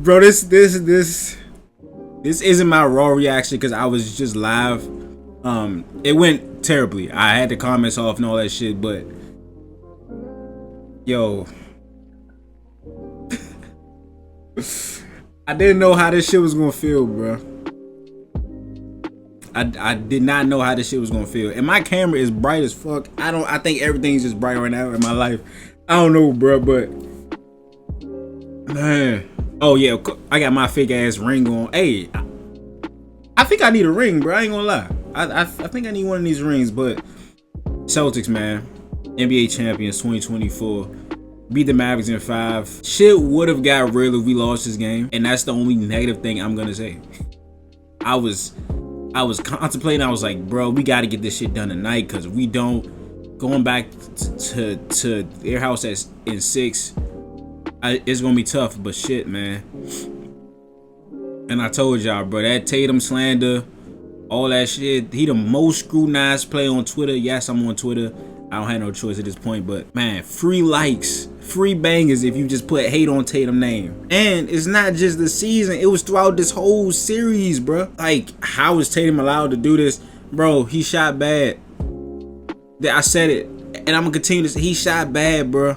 Bro, this isn't my raw reaction because I was just live. It went terribly. I had the comments off and all that shit, but yo, I didn't know how this shit was gonna feel, bro. I did not know how this shit was gonna feel. And my camera is bright as fuck. I think everything's just bright right now in my life. I don't know, bro, but man. Oh yeah, I got my fake ass ring on. Hey, I think I need a ring, bro. I ain't gonna lie. I think I need one of these rings, but Celtics, man. NBA champions 2024. Beat the Mavericks in 5. Shit would have got real if we lost this game. And that's the only negative thing I'm gonna say. I was contemplating. I was like, bro, we gotta get this shit done tonight, because we don't, going back to their house in 6, it's gonna be tough. But shit, man. And I told y'all, bro, that Tatum slander, all that shit, he the most scrutinized player on Twitter. Yes, I'm on Twitter. I don't have no choice at this point, but man, free likes, free bangers if you just put hate on Tatum's name. And it's not just the season, it was throughout this whole series, bro. Like, how is Tatum allowed to do this? Bro, he shot bad. I said it, and I'm gonna continue to say he shot bad, bro.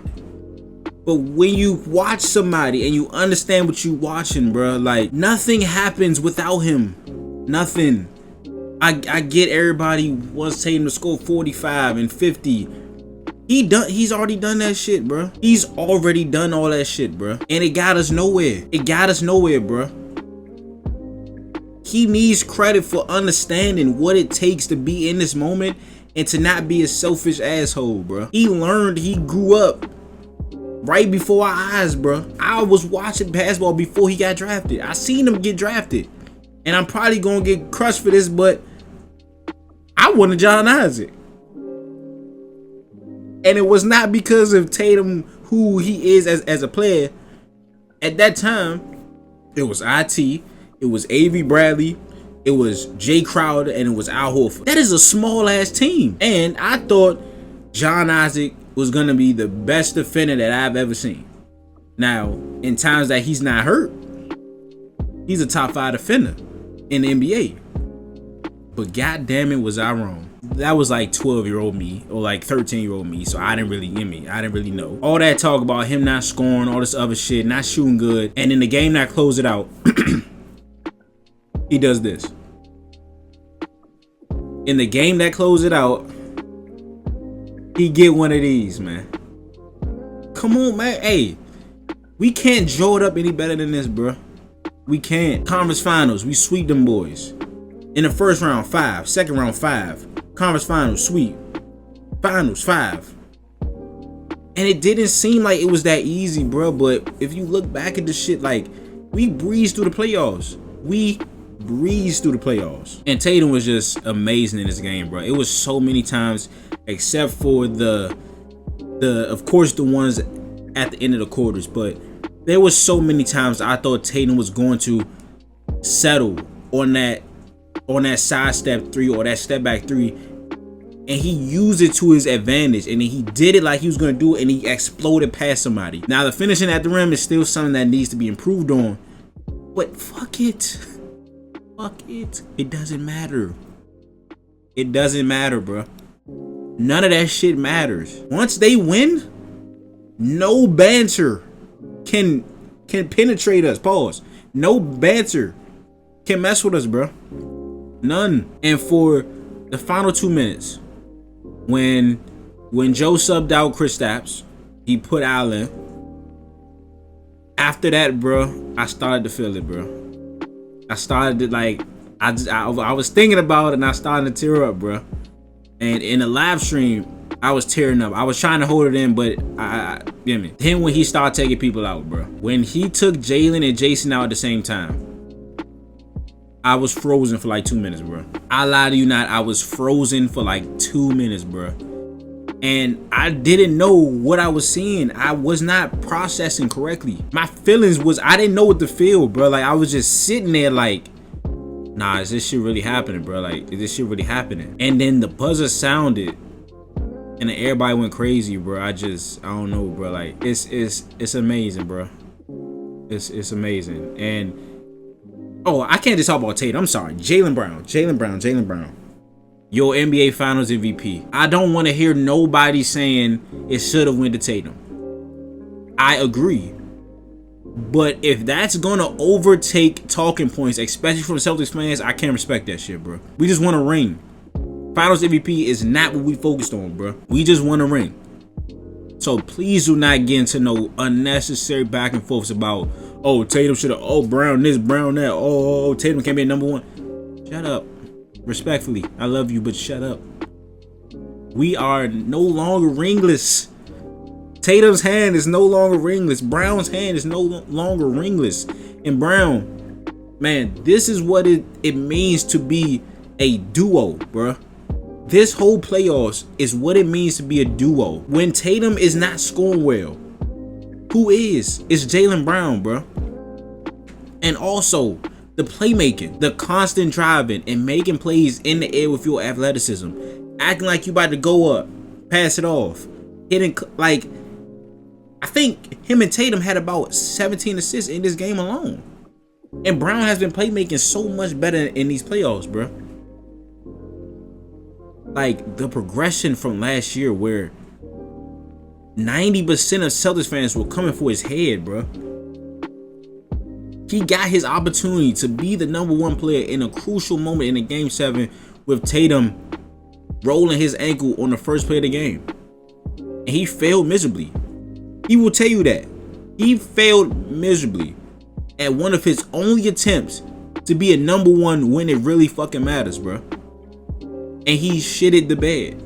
But when you watch somebody and you understand what you watching, bro, like, nothing happens without him. Nothing. I get everybody wants Tatum to score 45 and 50. He's already done that shit, bro. He's already done all that shit, bro. And it got us nowhere. It got us nowhere, bro. He needs credit for understanding what it takes to be in this moment and to not be a selfish asshole, bro. He learned, he grew up right before our eyes, bro. I was watching basketball before he got drafted. I seen him get drafted. And I'm probably gonna get crushed for this, but I wanted John Isaac. And it was not because of Tatum, who he is as a player. At that time, it was IT, it was A.V. Bradley, it was Jay Crowder, and it was Al Horford. That is a small ass team. And I thought John Isaac was gonna be the best defender that I've ever seen. Now, in times that he's not hurt, he's a top 5 defender in the NBA. But goddamn it, was I wrong. That was like 12-year-old me or like 13-year-old me, so I didn't really know. All that talk about him not scoring, all this other shit, not shooting good, and in the game that closed it out, he does this. In the game that closed it out, he get one of these, man. Come on, man. Hey, we can't draw it up any better than this, bro. We can't. Conference finals, we sweep them boys. In the first round, 5. Second round, 5. Conference finals, sweep. Finals, 5. And it didn't seem like it was that easy, bro. But if you look back at the shit, like, we breezed through the playoffs. And Tatum was just amazing in this game, bro. It was so many times, except for the of course the ones at the end of the quarters, but there was so many times I thought Tatum was going to settle on that sidestep 3 or that step back 3, and he used it to his advantage, and then he did it like he was going to do it, and he exploded past somebody. Now the finishing at the rim is still something that needs to be improved on, but fuck it, it doesn't matter. It doesn't matter, bro. None of that shit matters. Once they win, no banter can penetrate us. Pause. No banter can mess with us, bro. None. And for the final 2 minutes, when Joe subbed out Kristaps, he put Al in. After that, bro, I started to feel it, bro. I started to, like, I was thinking about it, and I started to tear up, bro. And in the live stream, I was tearing up. I was trying to hold it in, but then when he started taking people out, bro. When he took Jaylen and Jason out at the same time, I was frozen for like 2 minutes, bro. I lie to you not, I was frozen for like 2 minutes, bro. And I didn't know what I was seeing. I was not processing correctly. My feelings was, I didn't know what to feel, bro. Like, I was just sitting there like, nah, is this shit really happening, bro? Like, is this shit really happening? And then the buzzer sounded, and then everybody went crazy, bro. I don't know, bro. Like, it's amazing, bro. It's amazing. And oh, I can't just talk about Tatum. I'm sorry, Jaylen Brown. Your NBA Finals MVP. I don't want to hear nobody saying it should have went to Tatum. I agree. But if that's gonna overtake talking points, especially from Celtics fans, I can't respect that shit, bro. We just want a ring. Finals MVP is not what we focused on, bro. We just want a ring. So please do not get into no unnecessary back and forths about, oh, Tatum should have, oh, Brown this, Brown that, oh, Tatum can't be number one. Shut up. Respectfully, I love you, but shut up. We are no longer ringless. Tatum's hand is no longer ringless. Brown's hand is no longer ringless. And Brown, man, this is what it means to be a duo, bruh. This whole playoffs is what it means to be a duo. When Tatum is not scoring well, who is? It's Jaylen Brown, bruh. And also, the playmaking, the constant driving and making plays in the air with your athleticism. Acting like you about to go up, pass it off. Hitting, like, I think him and Tatum had about 17 assists in this game alone. And Brown has been playmaking so much better in these playoffs, bro. Like, the progression from last year where 90% of Celtics fans were coming for his head, bro. He got his opportunity to be the number one player in a crucial moment in the Game 7 with Tatum rolling his ankle on the first play of the game. And he failed miserably. He will tell you that. He failed miserably at one of his only attempts to be a number one when it really fucking matters, bro. And he shitted the bed.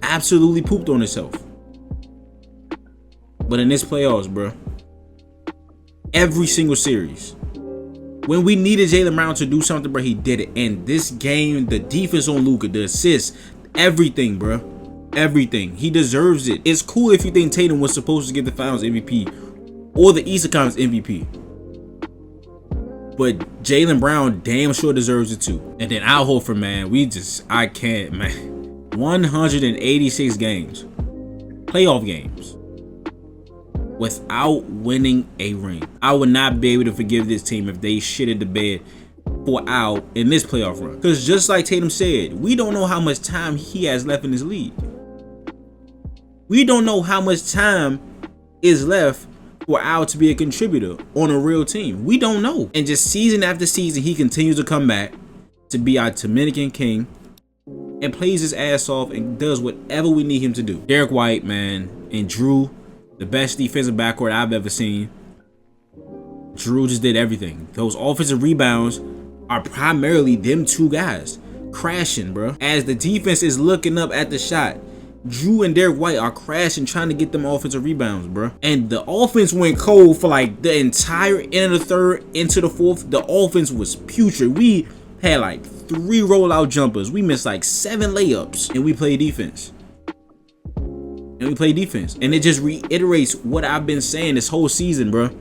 Absolutely pooped on himself. But in this playoffs, bro, every single series, when we needed Jaylen Brown to do something, bro, he did it. And this game, the defense on Luka, the assists, everything, bro. Everything. He deserves it. It's cool if you think Tatum was supposed to get the Finals MVP or the Eastern Conference MVP. But Jaylen Brown damn sure deserves it too. And then Al Horford, man, I can't, man. 186 games. Playoff games. Without winning a ring. I would not be able to forgive this team if they shitted the bed for Al in this playoff run. Because just like Tatum said, we don't know how much time he has left in this league. We don't know how much time is left for Al to be a contributor on a real team. We don't know. And just season after season, he continues to come back to be our Dominican king and plays his ass off and does whatever we need him to do. Derek White, man, and Drew, the best defensive backcourt I've ever seen. Drew just did everything. Those offensive rebounds are primarily them two guys crashing, bro. As the defense is looking up at the shot, Drew and Derek White are crashing, trying to get them offensive rebounds, bro. And the offense went cold for like the entire end of the third into the fourth. The offense was putrid. We had like 3 rollout jumpers. We missed like 7 layups, and we played defense. And it just reiterates what I've been saying this whole season, bro.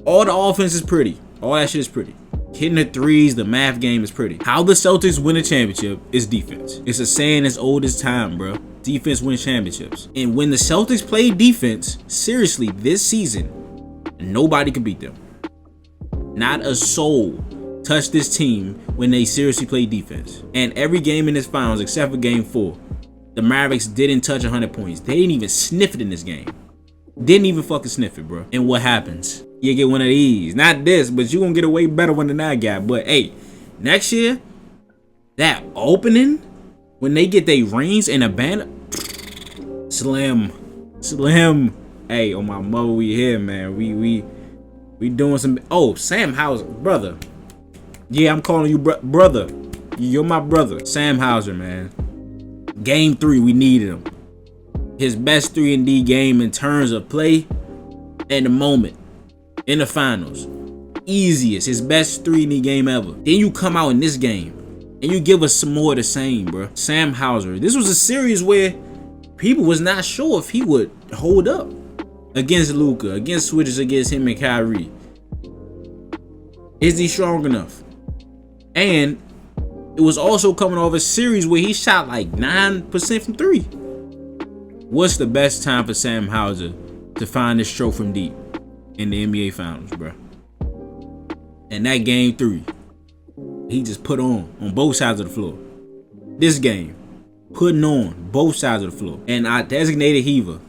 All the offense is pretty. All that shit is pretty. Hitting the threes, the math game is pretty. How the Celtics win a championship is defense. It's a saying as old as time, bro. Defense wins championships. And when the Celtics play defense, seriously, this season, nobody can beat them. Not a soul touched this team when they seriously play defense. And every game in this finals, except for game 4, the Mavericks didn't touch 100 points. They didn't even sniff it in this game. Didn't even fucking sniff it, bro. And what happens? You get one of these. Not this, but you're going to get a way better one than I got. But, hey, next year, that opening, when they get their rings and a banner, slim. Hey, on my mother, we here, man. We doing some. Oh, Sam Hauser, brother. Yeah, I'm calling you brother. You're my brother. Sam Hauser, man. Game 3, we needed him. His best 3-and-D game in terms of play and the moment. In the finals. Easiest. His best 3-and-D game ever. Then you come out in this game and you give us some more of the same, bro. Sam Hauser. This was a series where people was not sure if he would hold up against Luka, against switches against him and Kyrie. Is he strong enough? And it was also coming off a series where he shot like 9% from 3. What's the best time for Sam Hauser to find this stroke from deep? in the NBA Finals, bro. And that game 3, he just put on both sides of the floor. This game, putting on both sides of the floor. And I designated Heaver,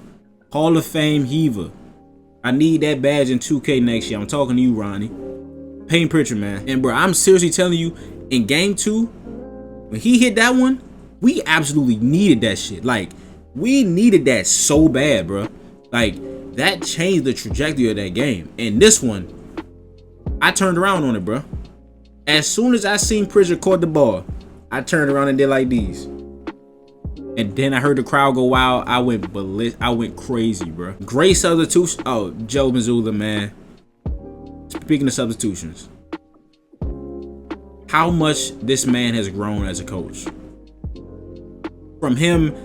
Hall of Fame Heaver. I need that badge in 2K next year. I'm talking to you, Ronnie. Paint Pritchard, man. And bro, I'm seriously telling you, in game 2, when he hit that one, we absolutely needed that shit. Like, we needed that so bad, bro. Like, that changed the trajectory of that game. And this one, I turned around on it, bro. As soon as I seen Pritchard caught the ball, I turned around and did like these. And then I heard the crowd go wild. I went crazy, bro. Great substitution. Oh, Joe Mazzulla, man. Speaking of substitutions, how much this man has grown as a coach. From him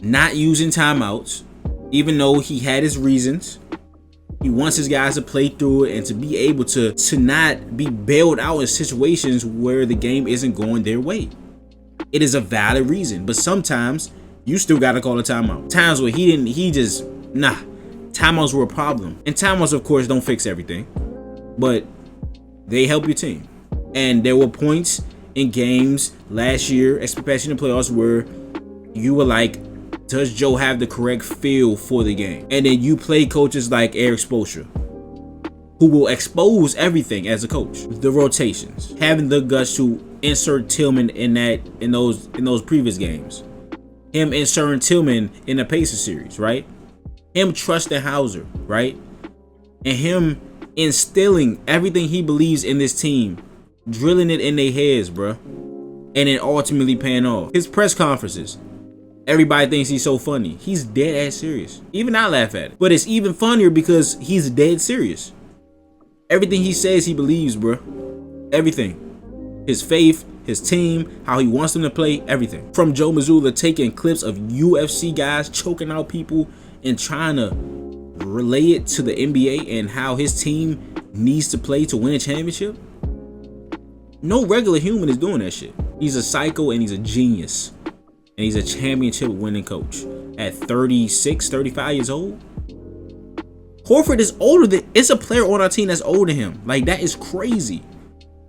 not using timeouts, even though he had his reasons. He wants his guys to play through it and to be able to not be bailed out in situations where the game isn't going their way. It is a valid reason, but sometimes you still got to call a timeout. Times where timeouts were a problem. And timeouts, of course, don't fix everything, but they help your team. And there were points in games last year, especially in the playoffs, where you were like, does Joe have the correct feel for the game? And then you play coaches like Eric Spoelstra, who will expose everything as a coach. The rotations, having the guts to insert Tillman in those previous games, him inserting Tillman in the Pacers series, right? Him trusting Hauser, right? And him instilling everything he believes in this team, drilling it in their heads, bro, and then ultimately paying off. His press conferences, everybody thinks he's so funny. He's dead ass serious. Even I laugh at it. But it's even funnier because he's dead serious. Everything he says, he believes, bro. Everything. His faith, his team, how he wants them to play, everything. From Joe Mazzulla taking clips of UFC guys choking out people and trying to relay it to the NBA and how his team needs to play to win a championship. No regular human is doing that shit. He's a psycho and he's a genius. And he's a championship winning coach at 36, 35 years old. Horford is older than, it's a player on our team that's older than him. Like, that is crazy.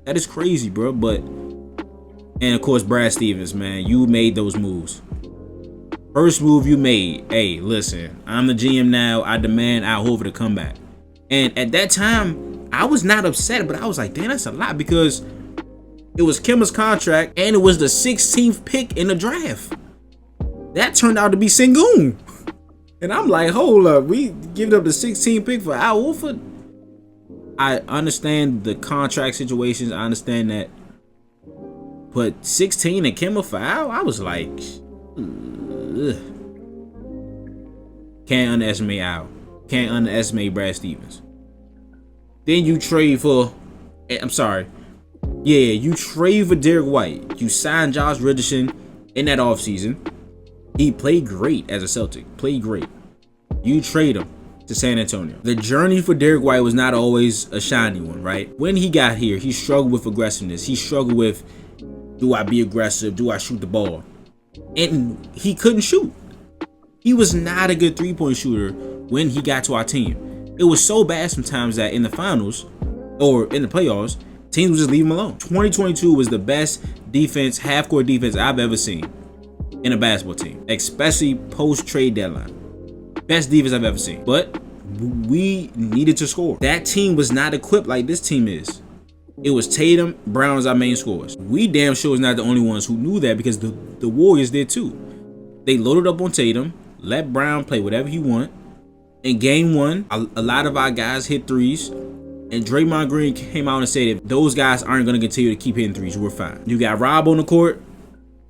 That is crazy, bro. But, and of course, Brad Stevens, man, you made those moves. First move you made, hey, listen, I'm the GM now. I demand Al Horford to come back. And at that time, I was not upset, but I was like, damn, that's a lot, because it was Kemba's contract and it was the 16th pick in the draft. That turned out to be Sengun. And I'm like, hold up, we giving up the 16th pick for Al Horford? I understand the contract situations, I understand that. But 16 and Kemba for Al, I was like, ugh. Can't underestimate Al. Can't underestimate Brad Stevens. Then you trade for, you trade for Derek White. You signed Josh Richardson in that offseason. He played great as a Celtic. Played great. You trade him to San Antonio. The journey for Derek White was not always a shiny one, right? When he got here, he struggled with aggressiveness. He struggled with, do I be aggressive? Do I shoot the ball? And he couldn't shoot. He was not a good three-point shooter when he got to our team. It was so bad sometimes that in the finals or in the playoffs, teams would just leave him alone. 2022 was the best defense, half-court defense I've ever seen in a basketball team, especially post-trade deadline. Best defense I've ever seen. But we needed to score. That team was not equipped like this team is. It was Tatum, Brown as our main scorers. We damn sure was not the only ones who knew that, because the Warriors did too. They loaded up on Tatum, let Brown play whatever he want. In game 1, a lot of our guys hit threes. And Draymond Green came out and said, if those guys aren't going to continue to keep hitting threes, we're fine. You got Rob on the court,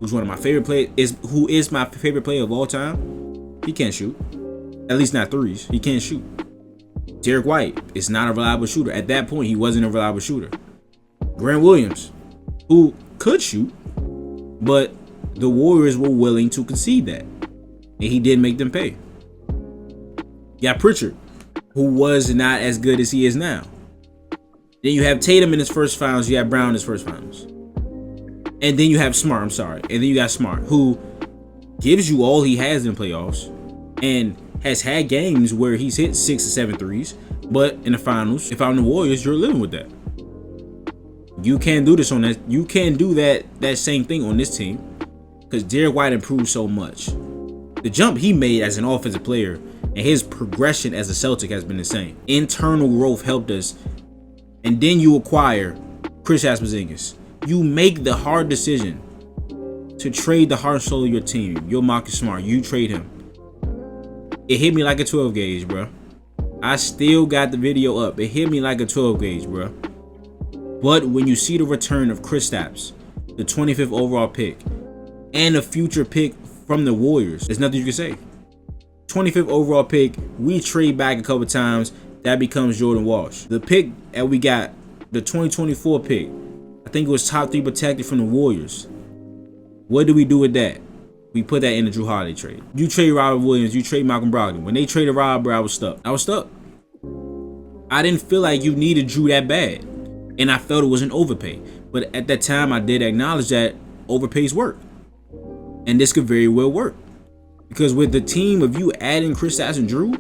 who's one of my favorite players, who is my favorite player of all time. He can't shoot. At least not threes. He can't shoot. Derek White is not a reliable shooter. At that point, he wasn't a reliable shooter. Grant Williams, who could shoot, but the Warriors were willing to concede that. And he did make them pay. You got Pritchard, who was not as good as he is now. Then you have Tatum in his first finals. You have Brown in his first finals. And then you have Smart, And then you got Smart, who gives you all he has in playoffs and has had games where he's hit 6 or 7 threes, But in the finals, if I'm the Warriors, you're living with that. You can't do this on that. You can't do that same thing on this team because Derek White improved so much. The jump he made as an offensive player and his progression as a Celtic has been insane. Internal growth helped us, and then you acquire Kristaps Porzingis. You make the hard decision to trade the heart and soul of your team. You're Marcus Smart. You trade him. It hit me like a 12 gauge, bro. I still got the video up. It hit me like a 12 gauge, bro. But when you see the return of Kristaps, the 25th overall pick, and a future pick from the Warriors, there's nothing you can say. 25th overall pick, we trade back a couple times, that becomes Jordan Walsh. The pick that we got, the 2024 pick, I think it was top 3 protected from the Warriors. What do we do with that? We put that in the Drew Holiday trade. You trade Robert Williams, you trade Malcolm Brogdon. When they traded Rob, bro, I was stuck. I didn't feel like you needed Drew that bad. And I felt it was an overpay. But at that time, I did acknowledge that overpays work. And this could very well work. Because with the team of you adding Kristaps and Drew,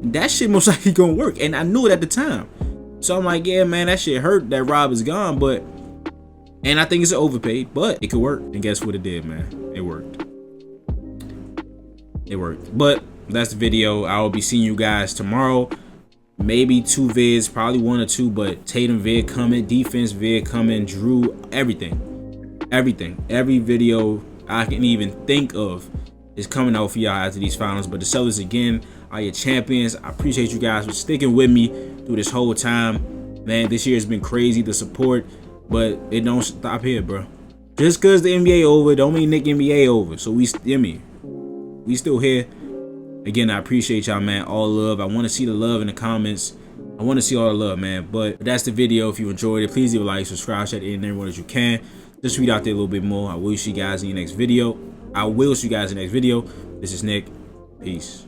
that shit most likely gonna work. And I knew it at the time. So I'm like, yeah, man, that shit hurt that Rob is gone. And I think it's an overpaid, but it could work. And guess what it did, man? It worked. It worked. But that's the video. I will be seeing you guys tomorrow. Maybe 2 vids, probably 1 or 2, but Tatum vid coming, defense vid coming, Drew, everything. Every video I can even think of is coming out for y'all after these finals. But the Celtics, again, are your champions. I appreciate you guys for sticking with me through this whole time. Man, this year has been crazy, the support, but it don't stop here, bro. Just because the NBA over, don't mean Nick NBA over. So we still here. Again, I appreciate y'all, man. All love. I want to see the love in the comments. I want to see all the love, man. But that's the video. If you enjoyed it, please leave a like, subscribe, share it in everyone as you can. Just tweet out there a little bit more. I will see you guys in the next video. This is Nick. Peace.